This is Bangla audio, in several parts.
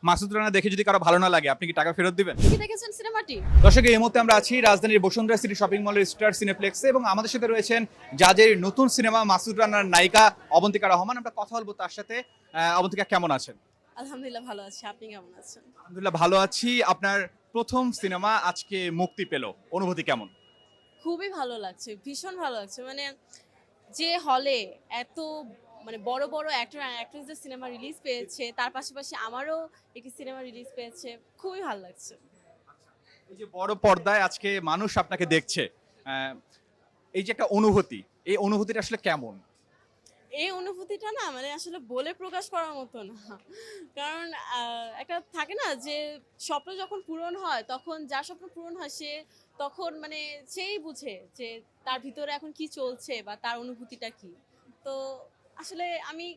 মাসুদ রানা দেখে যদি কারো ভালো না লাগে আপনি কি টাকা ফেরত দিবেন? কি দেখেছেন সিনেমাটি? দর্শক, এই মুহূর্তে আমরা আছি রাজধানীর বসুন্ধরা সিটি শপিং মলের স্টার সিনেপ্লেক্সে এবং আমাদের সাথে রয়েছেন জাজের নতুন সিনেমা মাসুদ রানার নায়িকা অবন্তিকা রহমান। আমরা কথা বলবো তার সাথে। অবন্তিকা, কেমন আছেন? আলহামদুলিল্লাহ ভালো আছি। আপনি কেমন আছেন? আলহামদুলিল্লাহ ভালো আছি। আপনার প্রথম সিনেমা আজকে মুক্তি পেল, অনুভূতি কেমন? খুবই ভালো লাগছে, ভীষণ ভালো লাগছে। মানে যে হলে এত বড় বড় অ্যাক্টর আর অ্যাক্ট্রেসদের সিনেমা রিলিজ পেয়েছে, তার পাশাপাশি আমারও একটি সিনেমা রিলিজ পেয়েছে, খুবই ভালো লাগছে। এই যে বড় পর্দায় আজকে মানুষ আপনাকে দেখছে, আহ, এই যে একটা অনুভূতি, এই অনুভূতিটা আসলে কেমন? এই অনুভূতিটা না আসলে বলে প্রকাশ করার মতো না। কারণ একটা থাকে না যে স্বপ্ন যখন পূরণ হয়, তখন যার স্বপ্ন পূরণ হয় সে তখন সেই বুঝে যে তার ভিতরে এখন কি চলছে বা তার অনুভূতিটা কি। তো আসলে আমি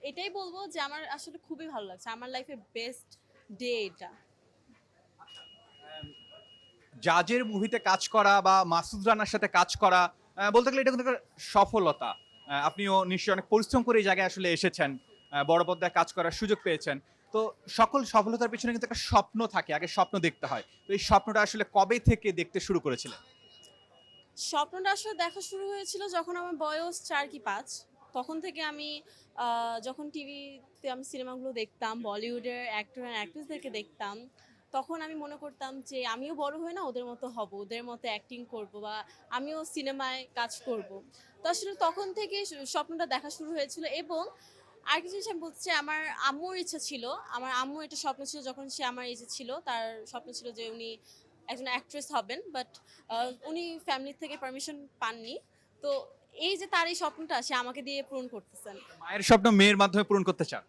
এটাই বলবো যে আমার আসলে খুবই ভালো লাগছে। আমার লাইফের বেস্ট ডে এটা। জাজের মুভিতে কাজ করা বা মাসুদ রানার সাথে কাজ করা, বলতে গেলে এটা কিন্তু একটা সফলতা। আপনিও নিশ্চয়ই অনেক পরিশ্রম করে এই জায়গায় আসলে এসেছেন, বড় পর্দায় কাজ করার সুযোগ পেয়েছেন। তো সকল সফলতার পিছনে কিন্তু একটা স্বপ্ন থাকে, আগে স্বপ্ন দেখতে হয়। তো এই স্বপ্নটা আসলে কবে থেকে দেখতে শুরু করেছিলেন? স্বপ্নটা আসলে দেখা শুরু হয়েছিল যখন আমার বয়স ৪ কি ৫। তখন থেকে আমি যখন টিভিতে আমি সিনেমাগুলো দেখতাম, বলিউডের অ্যাক্টর অ্যান্ড অ্যাক্ট্রেসদেরকে দেখতাম, তখন আমি মনে করতাম যে আমিও বড় হয়ে না ওদের মতো হব, ওদের মতো অ্যাক্টিং করব বা আমিও সিনেমায় কাজ করব। তো আসলে তখন থেকে স্বপ্নটা দেখা শুরু হয়েছিল। এবং আরেকটা জিনিস আমি বলতে চাই, আমার আম্মুর ইচ্ছা ছিল, আমার আম্মুর একটা স্বপ্ন ছিল যখন সে আমার এজে ছিল, তার স্বপ্ন ছিল যে উনি একজন অ্যাক্ট্রেস হবেন, বাট উনি ফ্যামিলি থেকে পারমিশন পাননি। তো এই যে তার এই স্বপ্নটা সে আমাকে দিয়ে পূরণ করতেছেন। মায়ের স্বপ্ন মেয়ের মাধ্যমে পূরণ করতে চান?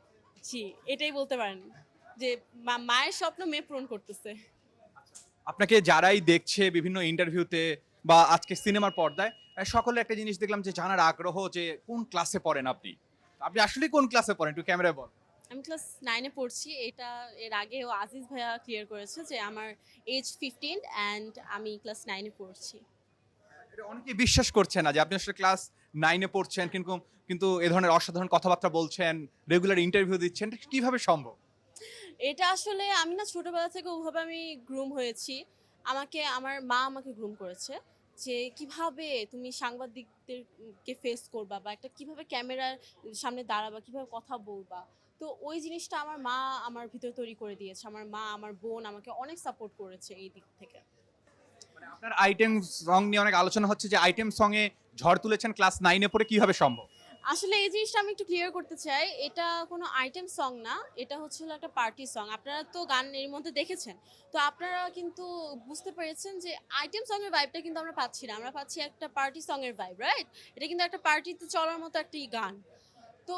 জি, এটাই বলতে পারেন যে মায়ের স্বপ্ন মেয়ে পূরণ করতেছে। আপনাকে যারাই দেখছে বিভিন্ন ইন্টারভিউতে বা আজকে সিনেমার পর্দায়, সকলে একটা জিনিস দেখলাম যে জানার আগ্রহ যে কোন ক্লাসে পড়েন আপনি। আপনি আসলে কোন ক্লাসে পড়েন, একটু ক্যামেরায় বল। আমি ক্লাস 9 এ পড়ছি। এটা এর আগেও আজিজ ভাইয়া ক্লিয়ার করেছে যে আমার এজ 15 অ্যান্ড আমি ক্লাস 9 এ পড়ছি। এটা অনেকেই বিশ্বাস করছে না যে আপনি আসলে ক্লাস 9 এ পড়ছেন, কিন্তু কিন্তু এ ধরনের অসাধারণ কথাবার্তা বলছেন, রেগুলার ইন্টারভিউ দিচ্ছেন, এটা কিভাবে সম্ভব? এটা আসলে আমি না ছোটবেলা থেকে ওভাবে আমি গ্রুম হয়েছি। আমার মা আমাকে গ্রুম করেছে যে কিভাবে তুমি সাংবাদিকদেরকে ফেস করবা বা একটা কিভাবে ক্যামেরার সামনে দাঁড়াবা, কিভাবে কথা বলবা। তো ওই জিনিসটা আমার মা আমার ভিতরে তৈরি করে দিয়েছে। আমার মা, আমার বোন আমাকে অনেক সাপোর্ট করেছে এই দিক থেকে। মানে আপনার আইটেম সং নিয়ে অনেক আলোচনা হচ্ছে যে আইটেম সং এ ঝড় তুলেছেন ক্লাস 9 এ পড়ে, কিভাবে সম্ভব? আসলে এই জিনিসটা আমি একটু ক্লিয়ার করতে চাই। এটা কোনো আইটেম সং না। এটা হচ্ছে হলো একটা পার্টি সং। আপনারা তো গান এর মধ্যে দেখেছেন। তো আপনারা কিন্তু বুঝতে পেরেছেন যে আইটেম সং এর ভাইবটা কিন্তু আমরা পাচ্ছি না। আমরা পাচ্ছি একটা পার্টি সং এর ভাইব, রাইট? এটা কিন্তু একটা পার্টিতে চলার মতো একটি গান। তো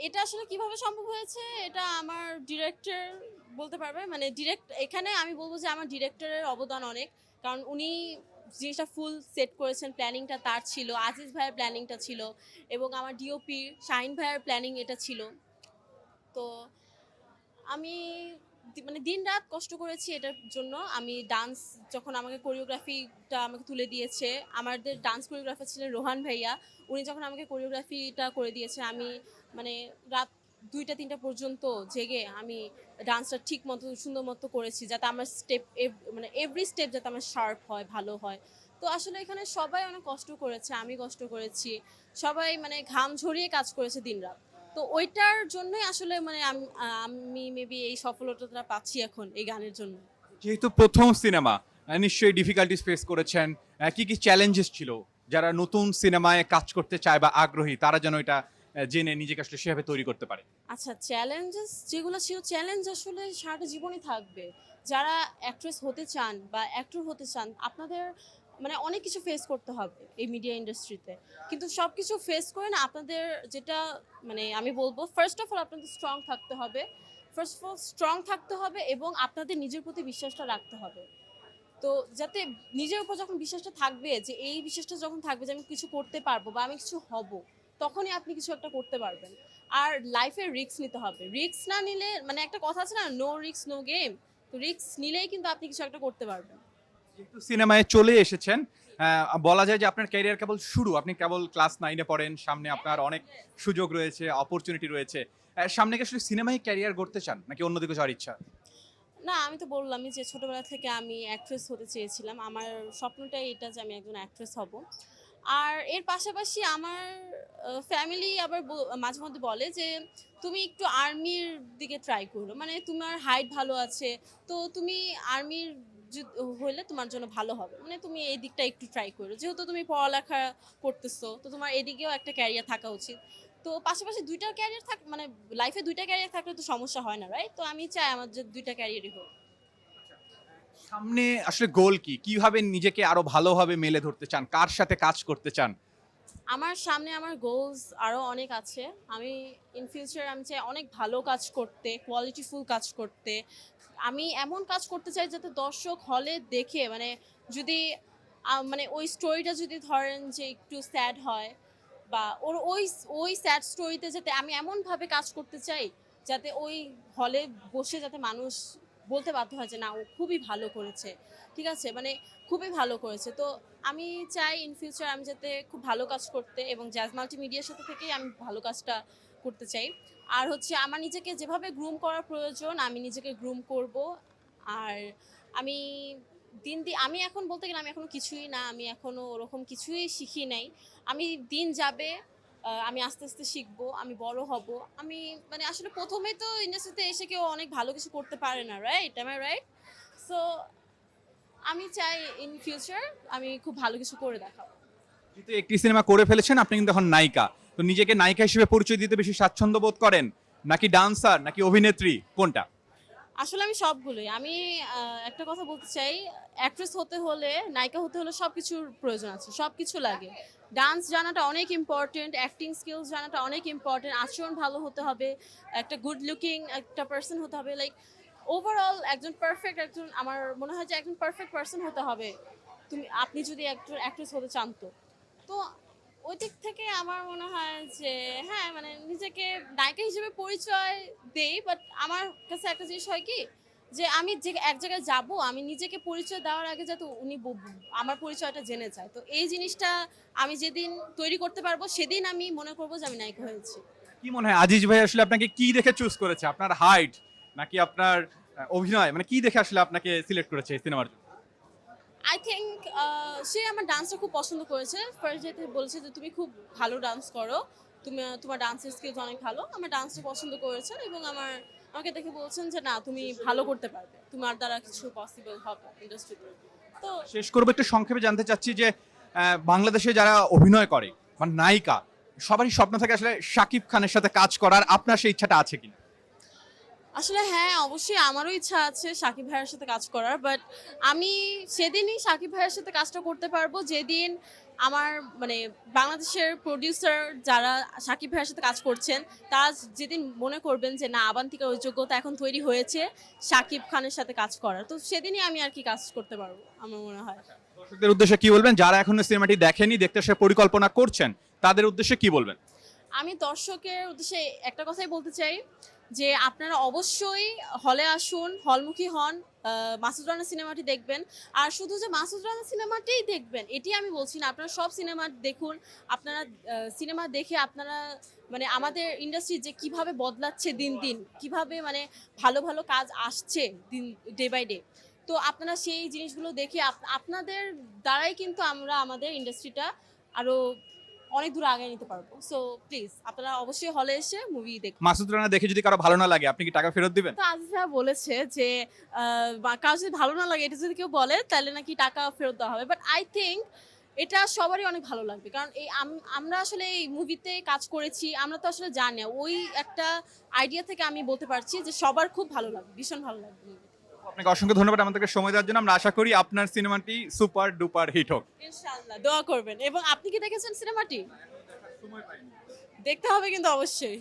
এটা আসলে কিভাবে সম্ভব হয়েছে এটা আমার ডিরেক্টর বলতে পারবে। এখানে আমি বলব যে আমার ডিরেক্টরের অবদান অনেক। কারণ উনি জিনিসটা ফুল সেট করেছেন, প্ল্যানিংটা তার ছিল, আজিজ ভাইয়ের প্ল্যানিংটা ছিল এবং আমার ডিওপি শাহিন ভাইয়ের প্ল্যানিং এটা ছিল। তো আমি দিন-রাত কষ্ট করেছি এটার জন্য। আমি ডান্স যখন আমাকে কোরিওগ্রাফিটা আমাকে তুলে দিয়েছে, আমাদের ডান্স কোরিওগ্রাফার ছিলেন রোহান ভাইয়া। উনি যখন আমাকে কোরিওগ্রাফিটা করে দিয়েছে, আমি রাত ২টা-৩টা পর্যন্ত জেগে আমি ডান্সটা ঠিক মতো সুন্দর মতো করেছি, যাতে আমার স্টেপ এভরি স্টেপ যাতে আমার শার্প হয়, ভালো হয়। তো আসলে এখানে সবাই অনেক কষ্ট করেছে, আমি কষ্ট করেছি। সবাই ঘাম ঝরিয়ে কাজ করেছে দিন-রাত। তো ওইটার জন্যই আসলে আমি মেবি এই সফলতাটা পাচ্ছি এখন এই গানের জন্য। যেহেতু প্রথম সিনেমা, নিশ্চয়ই ডিফিকাল্টিস ফেস করেছেন। কি কি চ্যালেঞ্জেস ছিল? যারা নতুন সিনেমায় কাজ করতে চায় বা আগ্রহী তারা যেন এটা জেনে নিজেকে আসলে সেভাবে তৈরি করতে পারে। আচ্ছা, চ্যালেঞ্জেস যেগুলো ছিল, চ্যালেঞ্জ আসলে সারাটা জীবনই থাকবে। যারা অ্যাক্ট্রেস হতে চান বা অ্যাক্টর হতে চান, আপনাদের অনেক কিছু ফেস করতে হবে এই মিডিয়া ইন্ডাস্ট্রিতে। কিন্তু সব কিছু ফেস করে না আপনাদের যেটা আমি বলবো, ফার্স্ট অফ অল আপনাদের স্ট্রং থাকতে হবে। ফার্স্ট অফ অল স্ট্রং থাকতে হবে এবং আপনাদের নিজের প্রতি বিশ্বাসটা রাখতে হবে। তো যাতে নিজের উপর যখন বিশ্বাসটা থাকবে, যে এই বিশ্বাসটা যখন থাকবে যে আমি কিছু করতে পারবো বা আমি কিছু হব, তখনই আপনি কিছু একটা করতে পারবেন। আর লাইফে রিস্ক নিতে হবে। রিস্ক না নিলে একটা কথা আছে না, নো রিস্ক নো গেম। তো রিস্ক নিলেই কিন্তু আপনি কিছু একটা করতে পারবেন। যেহেতু সিনেমায় চলে এসেছেন, বলা যায় যে আপনার ক্যারিয়ার কেবল শুরু। আপনি কেবল ক্লাস 9 এ পড়েন, সামনে আপনার অনেক সুযোগ রয়েছে, অপরচুনিটি রয়েছে। সামনে কি আসলে সিনেমায় ক্যারিয়ার গড়তে চান নাকি অন্যদিকে যাওয়ার ইচ্ছা? না, আমি তো বললামই যে ছোটবেলা থেকে আমি অ্যাক্ট্রেস হতে চেয়েছিলাম। আমার স্বপ্নটাই এটা যে আমি একজন অ্যাক্ট্রেস হব। আর এর পাশাপাশি আমার ফ্যামিলি আবার মাঝে মধ্যে বলে যে, "তুমি একটু আর্মির দিকে ট্রাই করো। মানে তোমার হাইট ভালো আছে। তো তুমি আর্মির হইলে তোমার জন্য ভালো হবে। মানে তুমি এই দিকটা একটু ট্রাই করো। যেহেতু তুমি পড়ালেখা করতেছো, তো তোমার এদিকেও একটা ক্যারিয়ার থাকা উচিত।" তো পাশাপাশি ২ টা ক্যারিয়ার মানে লাইফে ২ টা ক্যারিয়ার থাকলে তো সমস্যা হয় না, রাইট? তো আমি চাই আমার যে ২ টা ক্যারিয়ারই হোক। সামনে আসলে গোল কি? কিভাবে নিজেকে আরো ভালোভাবে মেলে ধরতে চান? কার সাথে কাজ করতে চান? আমার সামনে আমার গোলস আরো অনেক আছে। আমি ইন ফিউচার আমি চাই অনেক ভালো কাজ করতে, কোয়ালিটিফুল কাজ করতে। আমি এমন কাজ করতে চাই যাতে দর্শক হলে দেখে মানে যদি মানে ওই স্টোরিটা যদি ধরেন যে একটু স্যাড হয় বা ওর ওই স্যাড স্টোরিতে যাতে আমি এমনভাবে কাজ করতে চাই যাতে ওই হলে বসে যাতে মানুষ বলতে বাধ্য হয় যে না ও খুবই ভালো করেছে। ঠিক আছে? মানে খুবই ভালো করেছে। তো আমি চাই ইন ফিউচার আমি যাতে খুব ভালো কাজ করতে এবং জ্যাজ মাল্টিমিডিয়ার সাথে থেকেই আমি ভালো কাজটা করতে চাই। আর হচ্ছে আমার নিজেকে যেভাবে গ্রুম করার প্রয়োজন আমি নিজেকে গ্রুম করব। আর আমি আমি এখন বলতে গেলে আমি এখনো কিছুই না। আমি এখনো ওরকম কিছুই শিখি নাই। আমি দিন যাবে আমি আস্তে, আস্তে শিখবো, আমি বড় হব। আমি মানে আসলে ১ম এই তো ইন্ডাস্ট্রিতে এসে কেউ অনেক ভালো কিছু করতে পারে না, right? Am I right? So আমি চাই ইন ফিউচার আমি খুব ভালো কিছু করে দেখাবো। যেহেতু একটি সিনেমা করে ফেলেছেন, আপনি কিন্তু এখন নায়িকা। তো নিজেকে নায়িকা হিসেবে পরিচয় দিতে বেশি স্বাচ্ছন্দ্য বোধ করেন? নাকি ডান্সার, নাকি অভিনেত্রী, কোনটা? আসলে আমি সবগুলোই। আমি একটা কথা বলতে চাই, অ্যাক্ট্রেস হতে হলে, নায়িকা হতে হলে সবকিছুর প্রয়োজন আছে। সবকিছু লাগে। ডান্স জানাটা অনেক ইম্পোর্টেন্ট, অ্যাক্টিং স্কিলস জানাটা অনেক ইম্পোর্টেন্ট, আচরণ ভালো হতে হবে, একটা গুড লুকিং একটা পারসন হতে হবে। লাইক ওভারঅল একজন পারফেক্ট একজন আমার মনে হয় যে একজন পারফেক্ট পারসন হতে হবে। আপনি যদি একজন অ্যাক্ট্রেস হতে চান তো। তো ওই দিক থেকে আমার মনে হয় যে হ্যাঁ, মানে নিজেকে নায়িকা হিসেবে পরিচয় দেই। বাট আমার কাছে একটা জিনিস হয় কি যে আমি যে এক জায়গায় যাব আমি নিজেকে পরিচয় দেওয়ার আগে যাতে উনি আমার পরিচয়টা জেনে যায়। তো এই জিনিসটা আমি যেদিন তৈরি করতে পারবো সেদিন আমি মনে করব যে আমি নায়িকা হয়েছি। কি মনে হয় আজিজ ভাই আসলে আপনাকে কি দেখে চুজ করেছে? আপনার হাইট নাকি আপনার অভিনয়, মানে কি দেখে আসলে আপনাকে সিলেক্ট করেছে এই সিনেমার জন্য? আই থিংক সে আমার ডান্সটা খুব পছন্দ করেছে। ফার্স্ট যেতে বলেছে যে তুমি খুব ভালো ডান্স করো। তোমার ডান্সের স্কিলস অনেক ভালো। আমার ডান্সটা পছন্দ করেছেন এবং আমাকে দেখে বলছেন যে না তুমি ভালো করতে পারবে। তোমার দ্বারা কিছু পসিবল হবে ইন্ডাস্ট্রিতে। তো শেষ করবো একটু সংক্ষেপে জানতে চাচ্ছি যে বাংলাদেশে যারা অভিনয় করে মানে নায়িকা, সবারই স্বপ্ন থাকে আসলে শাকিব খানের সাথে কাজ করার। আপনার সেই ইচ্ছাটা আছে কিনা? আসলে হ্যাঁ, অবশ্যই আমারও ইচ্ছা আছে শাকিব ভাইয়ের সাথে কাজ করার। বাট আমি সেদিনই শাকিব ভাইয়ের সাথে কাজটা করতে পারবো যেদিন আমার মানে বাংলাদেশের প্রোডিউসার যারা শাকিব ভাইয়ের সাথে কাজ করছেন, তারা যেদিন মনে করবেন যে না আবান্তিকার ওই যোগ্যতা এখন তৈরি হয়েছে শাকিব খানের সাথে কাজ করার। তো সেদিনই আমি আর কি কাজ করতে পারবো আমার মনে হয়। দর্শকদের উদ্দেশ্যে কি বলবেন যারা এখনো সিনেমাটি দেখেনি, দেখতে সে পরিকল্পনা করছেন, তাদের উদ্দেশ্যে কি বলবেন? আমি দর্শকের উদ্দেশ্যে একটা কথাই বলতে চাই যে আপনারা অবশ্যই হলে আসুন, হলমুখী হন, মাসুদ রানা সিনেমাটি দেখবেন। আর শুধু যে মাসুদ রানা সিনেমাটিই দেখবেন এটি আমি বলছি না, আপনারা সব সিনেমা দেখুন। আপনারা সিনেমা দেখে আপনারা মানে আমাদের ইন্ডাস্ট্রি যে কিভাবে বদলাচ্ছে দিন দিন, কিভাবে মানে ভালো ভালো কাজ আসছে দিন ডে বাই ডে। তো আপনারা সেই জিনিসগুলো দেখে আপনাদের দ্বারাই কিন্তু আমরা আমাদের ইন্ডাস্ট্রিটা আরো অনেক দূর আগায় নিতে পারবো। সো প্লিজ আপনারা অবশ্যই হলে এসে মুভি দেখুন। মাসুদ রানা দেখে যদি কারো ভালো না লাগে, আপনি কি টাকা ফেরত দিবেন? তো আজিজ ভাইয়া বলেছে যে কারো যদি ভালো না লাগে এটা যদি কেউ বলে তাহলে নাকি টাকা ফেরত দেওয়া হবে। বাট আই থিঙ্ক এটা সবারই অনেক ভালো লাগবে। কারণ এই আমরা আসলে এই মুভিতে কাজ করেছি। আমরা তো আসলে জানি না। ওই একটা আইডিয়া থেকে আমি বলতে পারছি যে সবার খুব ভালো লাগবে, ভীষণ ভালো লাগবে মুভিতে। আপনাকে অসংখ্য ধন্যবাদ আমাদেরকে সময় দেওয়ার জন্য। আমরা আশা করি আপনার সিনেমাটি সুপার ডুপার হিট হোক। ইনশাআল্লাহ দোয়া করবেন। এবং আপনি কি দেখেছেন সিনেমাটি? দেখতে হবে কিন্তু অবশ্যই।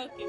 ওকে।